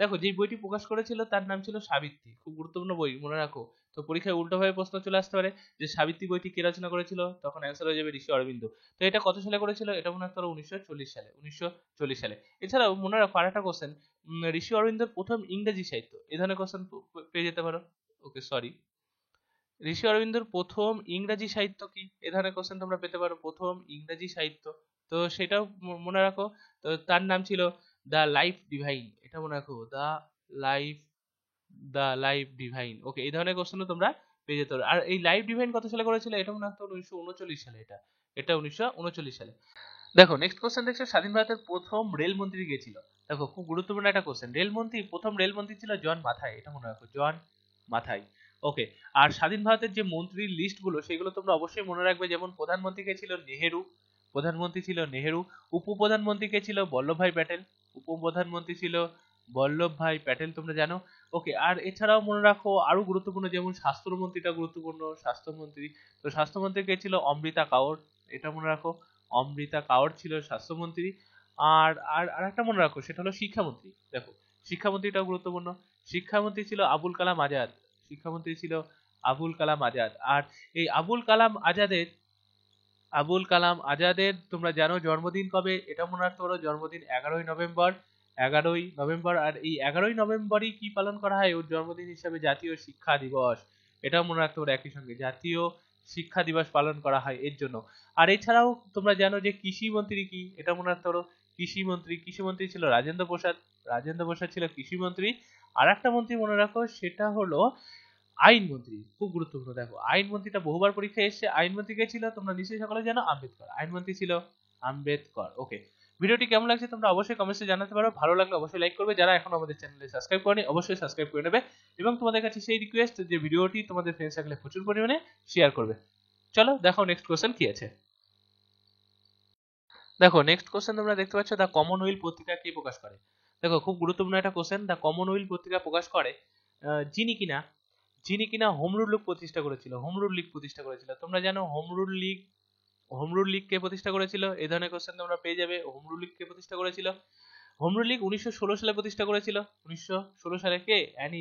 দেখো যে বইটি প্রকাশ করেছিল তার নাম ছিল সাবিত্রী, খুব গুরুত্বপূর্ণ বই, মনে রাখো। তো পরীক্ষায় উল্টোভাবে প্রশ্ন চলে আসতে পারে যে সাবিত্রী বইটি কে রচনা করেছিল, তখন অ্যান্সার হয়ে যাবে ঋষি অরবিন্দ। তো এটা কত সালে করেছিল, এটা মনে রাখতে পারো 1940 সালে, 1940 সালে। এছাড়াও মনে রাখো আরেকটা কোশ্চেন, ঋষি অরবিন্দর প্রথম ইংরেজি সাহিত্য, এই ধরনের কোশ্চেন পেয়ে যেতে পারো। ওকে, সরি, ঋষি অরবিন্দর প্রথম ইংরেজি সাহিত্য কি, এ ধরনের কোশ্চেন তোমরা পেতে পারো, প্রথম ইংরেজি সাহিত্য। তো সেটাও মনে রাখো। তো তার নাম ছিল দ্য লাইফ ডিভাইন, এটা মনে রাখো, লাইফ লাইফ ডিভাইন। ওকে, এই ধরনের কোশ্চেনও তোমরা পেয়ে যেতে পারো। আর এই লাইফ ডিভাইন কত সালে করেছিল, এটা মনে রাখতে 1939 সালে, এটা 1939 সালে। দেখো নেক্সট কোশ্চেন দেখছো, স্বাধীন ভারতের প্রথম রেলমন্ত্রী কে ছিল। দেখো খুব গুরুত্বপূর্ণ একটা কোশ্চেন, প্রথম রেলমন্ত্রী ছিল জন মাথাই, এটা মনে রাখো, জন মাথাই। ওকে, আর স্বাধীন ভারতের যে মন্ত্রীর লিস্ট গুলো সেগুলো তোমরা অবশ্যই মনে রাখবে। যেমন প্রধানমন্ত্রী কে ছিল নেহেরু, প্রধানমন্ত্রী ছিল নেহেরু। উপপ্রধানমন্ত্রী কে ছিল বল্লভভাই প্যাটেল, উপপ্রধানমন্ত্রী ছিল বল্লভভাই প্যাটেল, তোমরা জানো। ওকে, আর এছাড়াও মনে রাখো আরো গুরুত্বপূর্ণ, যেমন স্বাস্থ্যমন্ত্রীটা গুরুত্বপূর্ণ, স্বাস্থ্যমন্ত্রী। তো স্বাস্থ্যমন্ত্রী কে ছিল অমৃতা কাউর, এটা মনে রাখো, অমৃতা কাউর ছিল স্বাস্থ্যমন্ত্রী। আর আর আরেকটা মনে রাখো, সেটা হলো শিক্ষামন্ত্রী। দেখো শিক্ষামন্ত্রীটাও গুরুত্বপূর্ণ, শিক্ষামন্ত্রী ছিল আবুল কালাম আজাদ, শিক্ষামন্ত্রী ছিল আবুল কালাম আজাদ। আর এই আবুল কালাম আজাদের তোমরা জানো জন্মদিন কবে, এটা মনে রাখতে পারো, জন্মদিন 11ই নভেম্বর, 11ই নভেম্বর। আর এই 11ই নভেম্বরই কি পালন করা হয় ওর জন্মদিন হিসাবে, জাতীয় শিক্ষা দিবস, এটাও মনে রাখতে পারো একই সঙ্গে, জাতীয় শিক্ষা দিবস পালন করা হয় এর জন্য। আর এছাড়াও তোমরা জানো যে কৃষি মন্ত্রী কি, এটা মনে রাখতে পারো, কৃষি মন্ত্রী ছিল রাজেন্দ্র প্রসাদ, রাজেন্দ্র প্রসাদ ছিল কৃষি মন্ত্রী। আর একটা মন্ত্রী মনে রাখো, সেটা হলো আইনমন্ত্রী, খুব গুরুত্বপূর্ণ। দেখো আইনমন্ত্রীটা বহুবার পরীক্ষায় এসেছে, আইনমন্ত্রী কে ছিল তোমরা নিশ্চয়ই সকলে জানো, আম্বেদকর, আইনমন্ত্রী ছিল আম্বেদকর। ওকে, ভিডিওটি কেমন লাগছে তোমরা অবশ্যই কমেন্টে জানাতে পারো, ভালো লাগলে অবশ্যই লাইক করবে, যারা এখন আমাদের চ্যানেলে সাবস্ক্রাইব করেনি অবশ্যই সাবস্ক্রাইব করে নেবে, এবং তোমাদের কাছে সেই রিকোয়েস্ট যে ভিডিওটি তোমাদের ফ্রেন্ড সার্কেলে প্রচুর পরিমাণে শেয়ার করবে। চলো দেখো নেক্সট কোশ্চেন কি আছে। দেখো নেক্সট কোশ্চেন তোমরা দেখতে পাচ্ছ, দ্য কমনওয়েলথ পত্রিকা কে প্রকাশ করে। দেখো খুব গুরুত্বপূর্ণ একটা কোশ্চেন, দ্য কমনওয়েলথ পত্রিকা প্রকাশ করে যিনি কিনা হোম রুল লীগ প্রতিষ্ঠা করেছিল, হোম রুল লীগ প্রতিষ্ঠা করেছিল। তোমরা জানো হোম রুল লীগ কে প্রতিষ্ঠা করেছিল, এই ধরনের কোশ্চেন তোমরা পেয়ে যাবে। হোম রুল লীগ কে প্রতিষ্ঠা করেছিল, হোম রুল লীগ 1916 সালে প্রতিষ্ঠা করেছিল, 1916 সালে কে, অ্যানি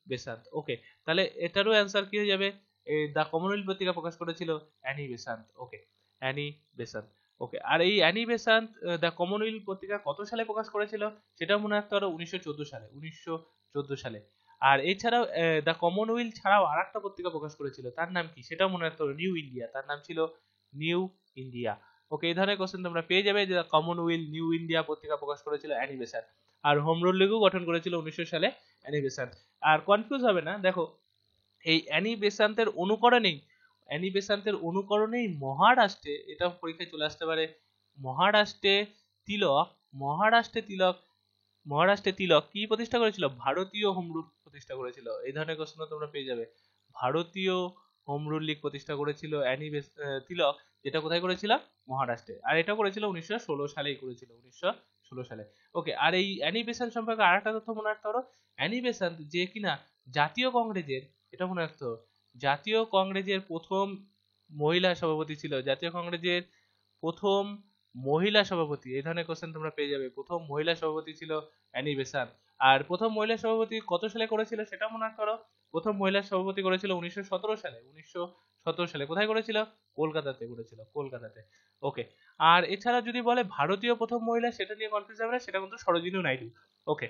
বেসান্ত। ওকে, তাহলে এটারও অ্যান্সার কি হয়ে যাবে, দ্য কমনওয়েলথ পত্রিকা প্রকাশ করেছিল অ্যানি বেসান্ত। ওকে, অ্যানি বেসান্ত। ওকে, আর এই অ্যানি বেসান্ত দ্য কমনওয়েলথ পত্রিকা কত সালে প্রকাশ করেছিল সেটা মনে রাখতে পারো 1914 সালে, 1914 সালে। আর এছাড়াও দ্য কমনওয়েলথ ছাড়াও আর একটা পত্রিকা প্রকাশ করেছিল, তার নাম কি সেটাও মনে রাখতে পারো, নিউ ইন্ডিয়া, তার নাম ছিল নিউ ইন্ডিয়া। ওকে, এই ধরনের কোশ্চেন তোমরা পেয়ে যাবে যে কমনওয়েলথ নিউ ইন্ডিয়া পত্রিকা প্রকাশ করেছিল অ্যানি বেসান্ত। আর হোম রুল লিগও গঠন করেছিল 1900 সালে অ্যানি বেসান্ত। আর কনফিউজ হবে না, দেখো এই অ্যানি বেসান্তের অনুকরণেই, অ্যানি বেসান্তের অনুকরণেই মহারাষ্ট্রে, এটা পরীক্ষায় চলে আসতে পারে, মহারাষ্ট্রে তিলক, মহারাষ্ট্রে তিলক, মহারাষ্ট্রে তিলক কি প্রতিষ্ঠা করেছিল? ভারতীয় হোম রুল প্রতিষ্ঠা করেছিল। এই ধরনের প্রশ্ন তোমরা পেয়ে যাবে। ভারতীয় হোম রুল লীগ প্রতিষ্ঠা করেছিল তিলক, যেটা কোথায় করেছিল? মহারাষ্ট্রে। আর এটা করেছিল 1916 সালেই করেছিল, 1916 সালে। ওকে, আর এই অ্যানি বেসান্ত সম্পর্কে আর একটা তথ্য মনে রাখতে পারো, অ্যানি বেসান্ত যে কিনা জাতীয় কংগ্রেসের, এটা মনে রাখতে হবে, জাতীয় কংগ্রেসের প্রথম মহিলা সভাপতি ছিল, জাতীয় কংগ্রেসের প্রথম মহিলা সভাপতি। এই ধরনের কোশ্চেন তোমরা পেয়ে যাবে। প্রথম মহিলা সভাপতি ছিল অ্যানি বেসান্ত। আর প্রথম মহিলা সভাপতি কত সালে করেছিল সেটা মনে করো, প্রথম মহিলা সভাপতি করেছিল 1917 সালে, 1917 সালে। কোথায় করেছিল? কলকাতাতে করেছিল, কলকাতাতে। ওকে, আর এছাড়া যদি বলে ভারতীয় প্রথম মহিলা, সেটা নিয়ে কনফিউজ হবে না, সেটা কিন্তু সরোজিনী নাইডু। ওকে,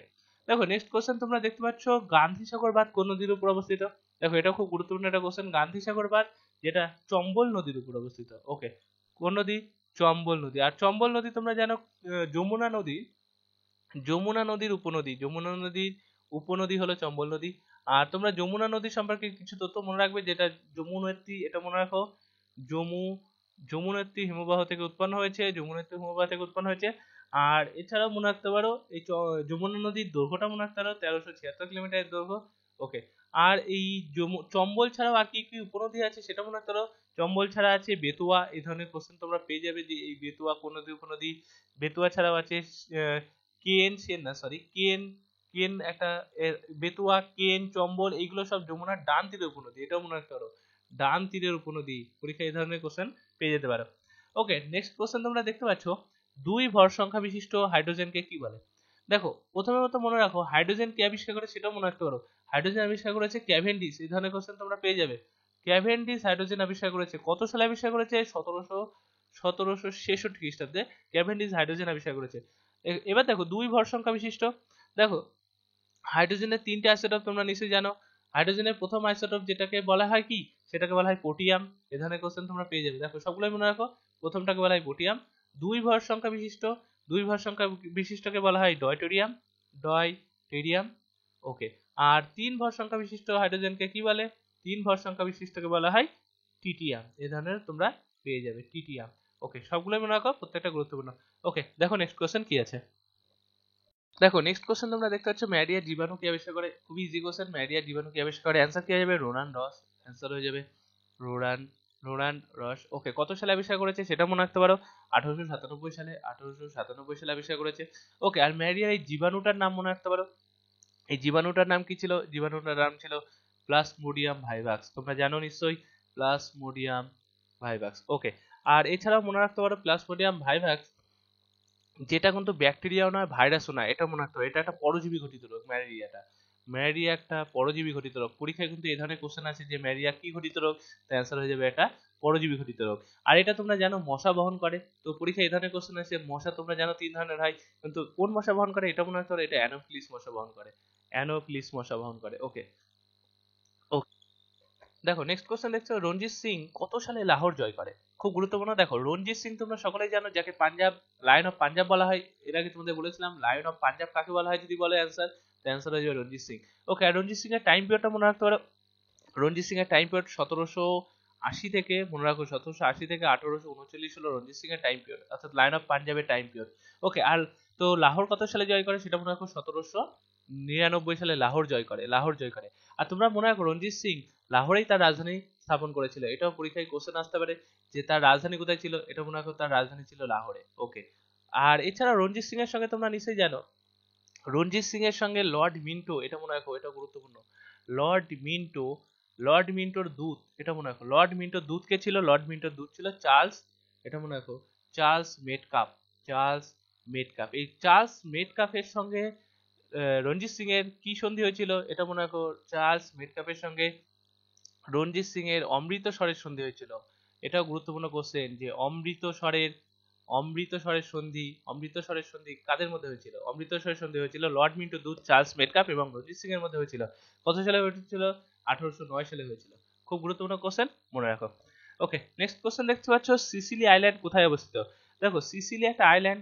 দেখো নেক্সট কোশ্চেন তোমরা দেখতে পাচ্ছ, গান্ধী সাগর বাঁধ কোন নদীর উপর অবস্থিত? দেখো এটা খুব গুরুত্বপূর্ণ একটা কোশ্চেন, গান্ধী সাগর বাঁধ যেটা চম্বল নদীর উপর অবস্থিত। ওকে, কোন নদী? চম্বল নদী। আর চম্বল নদী তোমরা জানো যমুনা নদী, যমুনা নদীর উপনদী, যমুনা নদীর উপনদী হলো চম্বল নদী। আর তোমরা যমুনা নদী সম্পর্কে কিছু তথ্য মনে রাখবে, যেটা যমুনেত্রী, এটা মনে রাখো, যমু যমুনেত্রী হিমবাহ থেকে উৎপন্ন হয়েছে, যমুনেত্রী হিমবাহ থেকে উৎপন্ন হয়েছে। আর এছাড়াও মনে রাখতে পারো এই যমুনা নদীর দৈর্ঘ্যটা মনে রাখতে পারো 1376 কিলোমিটার দৈর্ঘ্য। ওকে, আর এই চম্বল ছাড়াও আর কি কি উপনদী আছে সেটা মনে রাখতে পারো। চম্বল ছাড়া আছে বেতুয়া। এই ধরনের কোশ্চেন তোমরা পেয়ে যাবে যে এই বেতুয়া কোন নদী উপনদী। বেতুয়া ছাড়াও আছে কেন, সেন না সরি, কেন, কেন একটা বেতুয়া, কেন, চম্বল, এইগুলো সব যমুনার ডান তীরের উপনদী, এটাও মনে রাখতে পারো, ডান তীরের উপনদী। পরীক্ষায় এই ধরনের কোশ্চেন পেয়ে যেতে পারো। ওকে, নেক্সট কোশ্চেন তোমরা দেখতে পাচ্ছ, দুই ভর সংখ্যা বিশিষ্ট হাইড্রোজেনকে কি বলে? দেখো প্রথমে মতো মনে রাখো, হাইড্রোজেন কে আবিষ্কার করে সেটাও মনে রাখতে পারো। হাইড্রোজেন আবিষ্কার করেছে ক্যাভেন্ডিশ। এই ধরনের কোশ্চেন তোমরা পেয়ে যাবে। ক্যাভেন্ডিশ হাইড্রোজেন আবিষ্কার করেছে, কত সালে আবিষ্কার করেছে? 1766 খ্রিস্টাব্দে ক্যাভেন্ডিশ হাইড্রোজেন আবিষ্কার করেছে। এবার দেখো দুই ভর সংখ্যা বিশিষ্ট, দেখো হাইড্রোজেনের তিনটে আইসোটোপ তোমরা নিশ্চয়ই জানো। হাইড্রোজেনের প্রথম আইসোটোপ যেটাকে বলা হয় কি, সেটাকে বলা হয় পোটিয়াম। এ ধরনের কোশ্চেন তোমরা পেয়ে যাবে। দেখো সবগুলোই মনে রাখো, প্রথমটাকে বলা হয় পোটিয়াম। দুই ভর সংখ্যা বিশিষ্ট, দুই ভর সংখ্যা বিশিষ্টকে বলা হয় ডয়টেরিয়াম, ডয়টেরিয়াম। ওকে, আর তিন ভর সংখ্যা বিশিষ্ট হাইড্রোজেনকে কি বলে? তিন ভর সংখ্যা বিশিষ্টকে বলা হয় টিটিয়াম। এ ধরনের তোমরা পেয়ে যাবে, টিটিয়াম। ওকে, সবগুলোই মনে রাখো, প্রত্যেকটা গুরুত্বপূর্ণ। ওকে, দেখো নেক্সট কোশ্চেন কি আছে। দেখো নেক্সট কোশ্চেন তোমরা দেখতে পাচ্ছ, ম্যারিয়ার জীবাণু কি আবিষ্কার করে? খুবই ইজি কোশ্চেন, ম্যারিয়ার জীবাণু কি আবিষ্কার করে? অ্যান্সার কি হয়ে যাবে? রোনান রস। অ্যান্সার হয়ে যাবে রোনান, রোনান রস। ওকে, কত সালে আবিষ্কার করেছে সেটা মনে রাখতে পারো, 1897 সালে, 1897 সালে আবিষ্কার করেছে। ওকে, আর ম্যারিয়ার এই জীবাণুটার নাম মনে রাখতে পারো, এই জীবাণুটার নাম কি ছিল? জীবাণুটার নাম ছিল প্লাজমোডিয়াম ভাইভাক্স। তোমরা জানো নিশ্চয়ই প্লাজমোডিয়াম ভাইভাক্স। ওকে, আর এছাড়াও মনে রাখতে পারো প্লাজমোডিয়াম ভাইভাক্স যেটা কিন্তু ব্যাকটেরিয়াও নয়, ভাইরাসও নয়, এটা মনে রাখতে হবে, এটা একটা পরজীবী ঘটিত রোগ। ম্যালেরিয়াটা, ম্যালেরিয়া একটা পরজীবী ঘটিত রোগ। পরীক্ষায় কিন্তু এই ধরনের কোশ্চেন আছে যে ম্যালেরিয়া কি ঘটিত রোগ, তার অ্যান্সার হয়ে যাবে এটা পরজীবী ঘটিত রোগ। আর এটা তোমরা জানো মশা বহন করে। তো পরীক্ষায় এই ধরনের কোশ্চেন আছে, মশা তোমরা জানো তিন ধরনের হয়, কিন্তু কোন মশা বহন করে এটা মনে রাখতে হবে, এটা অ্যানোফিলিস মশা বহন করে, অ্যানোফিলিস মশা বহন করে। ওকে, দেখো নেক্সট কোশ্চেন দেখছো, রঞ্জিত সিং কত সালে লাহোর জয় করে? খুব গুরুত্বপূর্ণ। দেখো রঞ্জিত সিং তোমরা সকলেই জানো, যাকে পাঞ্জাব, লায়ন অফ পাঞ্জাব বলা হয়। এর আগে তোমাদের বলেছিলাম লায়ন অফ পাঞ্জাব কাকে বলা হয় যদি বলে অ্যান্সার, অ্যান্সার হয়ে যাবে রঞ্জিত সিং। ওকে, আর রঞ্জিত সিং এর টাইম পিরিয়ডটা মনে রাখতে পারো, রঞ্জিত সিং এর টাইম পিরিয়ড 1780 থেকে, মনে রাখো 1780 থেকে 1839 হলো রঞ্জিত সিং এর টাইম পিরিয়ড, অর্থাৎ লায়ন অফ পাঞ্জাবের টাইম পিরিয়ড। ওকে, আর তো লাহোর কত সালে জয় করে সেটা মনে রাখো, 1799 সালে লাহোর জয় করে, লাহোর জয় করে। আর তোমরা মনে রাখো রঞ্জিত সিং লাহোরেই তার রাজধানী স্থাপন করেছিল। এটাও পরীক্ষায় কোশ্চেন আসতে পারে যে তার রাজধানী কোথায় ছিল, এটা মনে রাখো তার রাজধানী ছিল লাহোরে। ওকে, আর এছাড়া রঞ্জিত সিং এর সঙ্গে তোমরা নিশ্চয়ই জানো, রঞ্জিত সিং এর সঙ্গে লর্ড মিন্টো, এটা মনে রাখো, এটা গুরুত্বপূর্ণ। লর্ড মিন্টো, লর্ড মিন্টোর দূত, এটা মনে রাখো, লর্ড মিন্টোর দূত কে ছিল? লর্ড মিন্টোর দূত ছিল চার্লস, এটা মনে রাখো, চার্লস মেটকাপ, চার্লস মেটকাপ। এই চার্লস মেটকাপের সঙ্গে রঞ্জিত সিং এর কি সন্ধি হয়েছিল? এটা মনে রাখো, চার্লস মেটকাপের সঙ্গে রঞ্জিত সিং এর অমৃতসরের সন্ধি হয়েছিল। এটাও গুরুত্বপূর্ণ কোশ্চেন যে অমৃতসরের, অমৃতসরের সন্ধি কাদের মধ্যে হয়েছিল? অমৃতসরের সন্ধি হয়েছিল লর্ড মিন্টো দুত, চার্লস মেটকাপ এবং রঞ্জিত সিং এর মধ্যে হয়েছিল। কত সালে হয়েছিল? 1809 সালে হয়েছিল। খুব গুরুত্বপূর্ণ কোশ্চেন, মনে রাখো। ওকে, নেক্সট কোশ্চেন দেখতে পাচ্ছ, সিসিলি আইল্যান্ড কোথায় অবস্থিত? দেখো সিসিলি একটা আইল্যান্ড,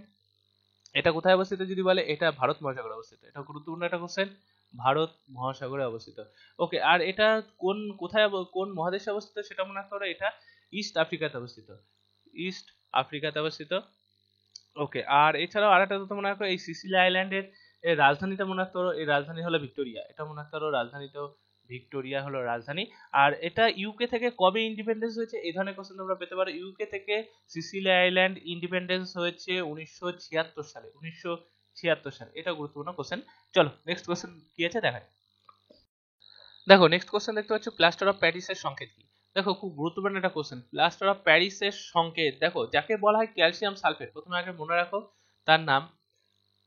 এটা কোথায় অবস্থিত যদি বলে, এটা ভারত মহাসাগরে অবস্থিত। এটা গুরুত্বপূর্ণ একটা কোশ্চেন, ভারত মহাসাগরে অবস্থিত। ওকে, আর এটা কোন মহাদেশে অবস্থিত সেটা মনে রাখতে হবে, এটা ইস্ট আফ্রিকাতে অবস্থিত, ইস্ট আফ্রিকাতে অবস্থিত। ওকে, আর এছাড়াও আরেকটা তথ্য মনে রাখো, এই সিসিলি আইল্যান্ডের রাজধানীটা মনে রাখতে পারো, এই রাজধানী হলো ভিক্টোরিয়া। এটা মনে রাখতে পারো, রাজধানী তো ভিক্টোরিয়া হলো রাজধানী। আর এটা ইউকে থেকে কবে ইন্ডিপেন্ডেন্স হয়েছে, এই ধরনের কোশ্চেন তোমরা পেতে পারো। ইউকে থেকে সিসিলি আইল্যান্ড ইন্ডিপেন্ডেন্স হয়েছে 1976 সালে, 1976 সালে। এটা গুরুত্বপূর্ণ কোশ্চেন। চলো নেক্সট কোশ্চেন কি আছে দেখা যাক। দেখো নেক্সট কোশ্চেন দেখতে পাচ্ছ, প্লাস্টার অফ প্যারিসের সংকেত কি? দেখো খুব গুরুত্বপূর্ণ একটা কোশ্চেন, প্লাস্টার অফ প্যারিসের সংকেত। দেখো যাকে বলা হয় ক্যালসিয়াম সালফেট, প্রথমে আগে মনে রাখো তার নাম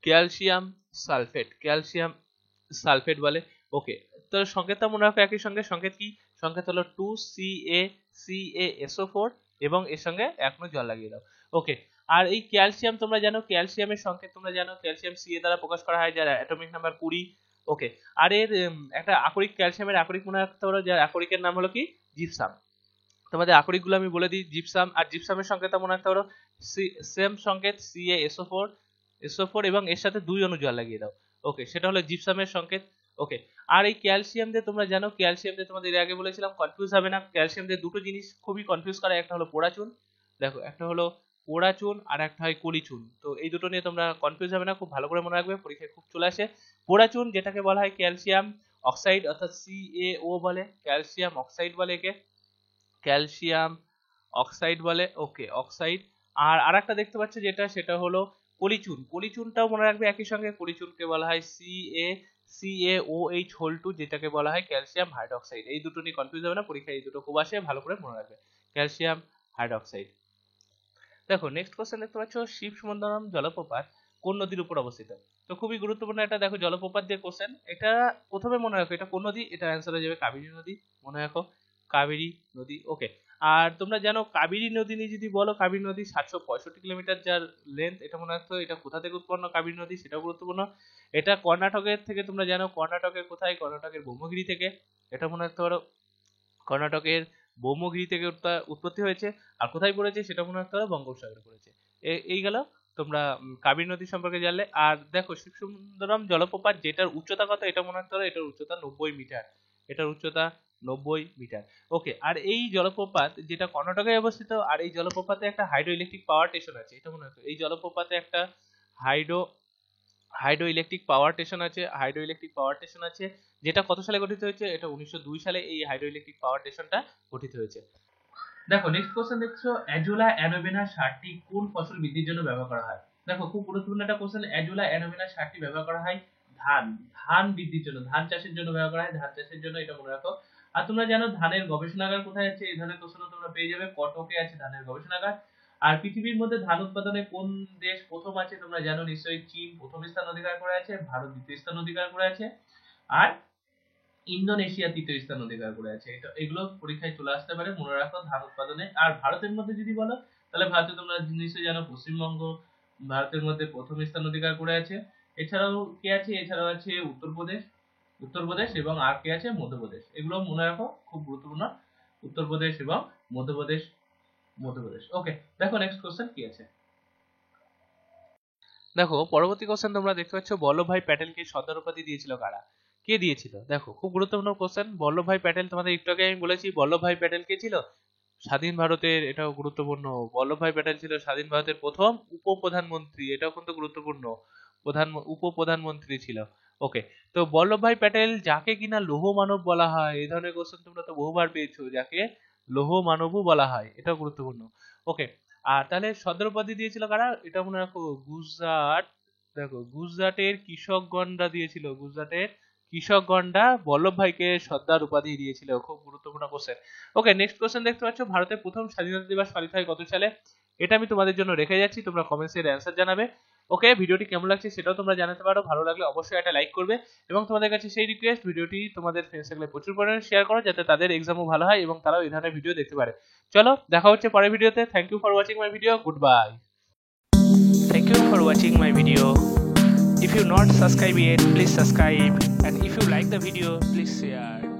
ক্যালসিয়াম সালফেট, ক্যালসিয়াম সালফেট বলে। ওকে, তো সংকেতটা মনে রাখো একই সঙ্গে। সংকেত কি? সংকেত হলো 2CaCaSO4 এবং এর সঙ্গে এক নূর জল লাগিয়ে দাও। ওকে, আর এই ক্যালসিয়াম তোমরা জানো, ক্যালসিয়ামের সংকেত তোমরা জানো, ক্যালসিয়াম Ca দ্বারা প্রকাশ করা হয়, যার অ্যাটমিক নাম্বার 20। ওকে, আর এর একটা আকরিক, ক্যালসিয়ামের আকরিক মনে রাখতে পারো, যার আকরিকের নাম হলো কি? জিপসাম। তোমাদের আকরিকগুলো আমি বলে দিই, জিপসাম, আর জিপসামের সংকেতটা মনে রাখতে পারো সেম সংকেত CaSO4 এবং এর সাথে 2 অণু জল লাগিয়ে দাও। ওকে, সেটা হলো জিপসামের সংকেত। ওকে, আর এই ক্যালসিয়াম দিয়ে তোমরা জানো, ক্যালসিয়াম দিয়ে তোমাদের এর আগে বলেছিলাম, কনফিউজ হবে না। ক্যালসিয়াম দিয়ে দুটো জিনিস খুবই কনফিউজ করে, একটা হলো পোড়াচুন, দেখো একটা হলো পোড়াচুন আর একটা হয় কলিচুন। তো এই দুটো নিয়ে তোমরা কনফিউজ হবে না, খুব ভালো করে মনে রাখবে, পরীক্ষায় খুব চলে আসে। পোড়াচুন যেটাকে বলা হয় ক্যালসিয়াম অক্সাইড অর্থাৎ CaO বলে, ক্যালসিয়াম অক্সাইড বলে একে, ক্যালসিয়াম অক্সাইড বলে। ওকে, অক্সাইড। আর আরেকটা দেখতে পাচ্ছ যেটা, সেটা হলো কলিচুন। কলিচুনটাও মনে রাখবে একই সঙ্গে, কলিচুনকে বলা হয় CaCaOH2, যেটাকে বলা হয় ক্যালসিয়াম হাইড্রোক্সাইড। এই দুটো নিয়ে কনফিউজ হবে না, পরীক্ষায় এই দুটো খুব আসে, ভালো করে মনে রাখবে, ক্যালসিয়াম হাইড্রোক্সাইড। দেখো নেক্সট কোশ্চেন দেখতে পাচ্ছ, শিবসমুদ্রম জলপ্রপাত কোন নদীর উপর অবস্থিত? তো খুবই গুরুত্বপূর্ণ এটা, দেখো জলপ্রপাত দিয়ে কোশ্চেন। এটা প্রথমে মনে রাখো এটা কোন নদী, এটা অ্যান্সার হয়ে যাবে কাবেরী নদী, মনে রাখো কাবেরী নদী। ওকে, আর তোমরা জানো কাবেরী নদী নিয়ে যদি বলো, কাবেরী নদী 765 কিলোমিটার যার লেন্থ, এটা মনে রাখতো। এটা কোথা থেকে উৎপন্ন কাবেরী নদী, সেটাও গুরুত্বপূর্ণ। এটা কর্ণাটকের থেকে, তোমরা জানো কর্ণাটকের কোথায়, কর্ণাটকের ব্রহ্মগিরি থেকে, এটা মনে রাখতে পারো, কর্ণাটকের ব্রহ্মগিরি থেকে উৎপত্তি হয়েছে। আর কোথায় পড়েছে সেটা মনে রাখতে পারো, বঙ্গোপসাগরে পড়েছে। এই গেল তোমরা কাবেরী নদী সম্পর্কে জানলে। আর দেখো শিবসুন্দরম জলপ্রপাত যেটার উচ্চতা কত, এটা মনে রাখতে পারো, এটার উচ্চতা 90 মিটার, এটার উচ্চতা 90 মিটার। ওকে, আর এই জলপ্রপাত যেটা কর্ণাটকে অবস্থিত, আর এই জলপ্রপাতে একটা হাইড্রো ইলেকট্রিক পাওয়ার স্টেশন আছে, এটা মনে রাখো। এই জলপ্রপাতে একটা হাইড্রো ইলেকট্রিক পাওয়ার স্টেশন আছে, যেটা কত সালে গঠিত হয়েছে, এটা 1902 সালে এই হাইড্রো ইলেকট্রিক পাওয়ার স্টেশনটা গঠিত হয়েছে। দেখো নেক্সট কোশ্চেন দেখছো, অ্যাজোলা অ্যানোভেনা সারটি কোন ফসল বৃদ্ধির জন্য ব্যবহার করা হয়? দেখো খুব গুরুত্বপূর্ণ একটা কোশ্চেন, অ্যাজোলা অ্যানোভেনা সারটি ব্যবহার করা হয় ধান বৃদ্ধির জন্য, ধান চাষের জন্য ব্যবহার করা হয়, ধান চাষের জন্য, এটা মনে রাখো। আর তোমরা জানো ধানের গবেষণাগার কোথায় আছে, এই ধরনের কোশ্চেন তোমরা পেয়ে যাবে, কটকে আছে ধানের গবেষণাগার। আর পৃথিবীর মধ্যে ধান উৎপাদনে কোন দেশ প্রথম আছে, তোমরা জানো নিশ্চয়ই, চীন প্রথম স্থান অধিকার করে আছে, ভারত দ্বিতীয় স্থান অধিকার করে আছে, আর ইন্দোনেশিয়া তৃতীয় স্থান অধিকার করে আছে। এটা এগুলো পরীক্ষায় চলে আসতে পারে, মনে রাখো ধান উৎপাদনে। আর ভারতের মধ্যে যদি বলো, তাহলে ভারতে তোমরা নিশ্চয়ই জানো পশ্চিমবঙ্গ ভারতের মধ্যে প্রথম স্থান অধিকার করে আছে। এছাড়াও কে আছে, এছাড়াও আছে উত্তরপ্রদেশ এবং আর কে আছে, মধ্যপ্রদেশ। এগুলো মনে রাখো, খুব গুরুত্বপূর্ণ, উত্তরপ্রদেশ এবং মধ্যপ্রদেশ। ওকে, দেখো নেক্সট কোশ্চেন কি আছে। দেখো পরবর্তী কোশ্চেন তোমরা দেখতে পাচ্ছ, বল্লভভাই প্যাটেলকে সর্দার উপাধি দিয়েছিল কারা? কে দিয়েছিল? দেখো খুব গুরুত্বপূর্ণ কোশ্চেন, বল্লভভাই প্যাটেল, তোমাদের একটু আগে আমি বলেছি বল্লভভাই প্যাটেল কে ছিল স্বাধীন ভারতের, এটাও গুরুত্বপূর্ণ, বল্লভভাই প্যাটেল ছিল স্বাধীন ভারতের প্রথম উপপ্রধানমন্ত্রী, এটাও কিন্তু গুরুত্বপূর্ণ, উপপ্রধানমন্ত্রী ছিল। ওকে, তো বল্লভভাই প্যাটেল যাকে কিনা লৌহ মানব বলা হয়, এই ধরনের কোশ্চেন তোমরা তো বহুবার পেয়েছো, যাকে লৌহ মানবও বলা হয়, এটাও গুরুত্বপূর্ণ। ওকে, আর তাহলে সর্দার উপাধি দিয়েছিল কারা, এটা মনে রাখো গুজরাট। দেখো গুজরাটের কৃষকগণরা দিয়েছিল, গুজরাটের কৃষকগণরা বল্লভভাইকে সর্দার উপাধি দিয়েছিল, খুব গুরুত্বপূর্ণ কোশ্চেন। ওকে, নেক্সট কোশ্চেন দেখতে পাচ্ছ, ভারতের প্রথম স্বাধীনতা দিবস পালিত হয় কত সালে? এটা আমি তোমাদের জন্য রেখে যাচ্ছি, তোমরা কমেন্টসে এর অ্যান্সার জানাবে। ওকে, ভিডিওটি কেমন লাগছে সেটাও তোমরা জানাতে পারো, ভালো লাগলে অবশ্যই একটা লাইক করবে, এবং তোমাদের কাছে সেই রিকোয়েস্ট, ভিডিওটি তোমাদের ফ্রেন্ডস সার্কেলে প্রচুর পরিমাণে শেয়ার করো, যাতে তাদের এক্সামও ভালো হয় এবং তারাও এই ধরনের ভিডিও দেখতে পারে। চলো দেখা হচ্ছে পরের ভিডিওতে। Thank you for watching my video, good bye. Thank you for watching my video. If you not subscribe yet, please subscribe, and if you like the video, please share.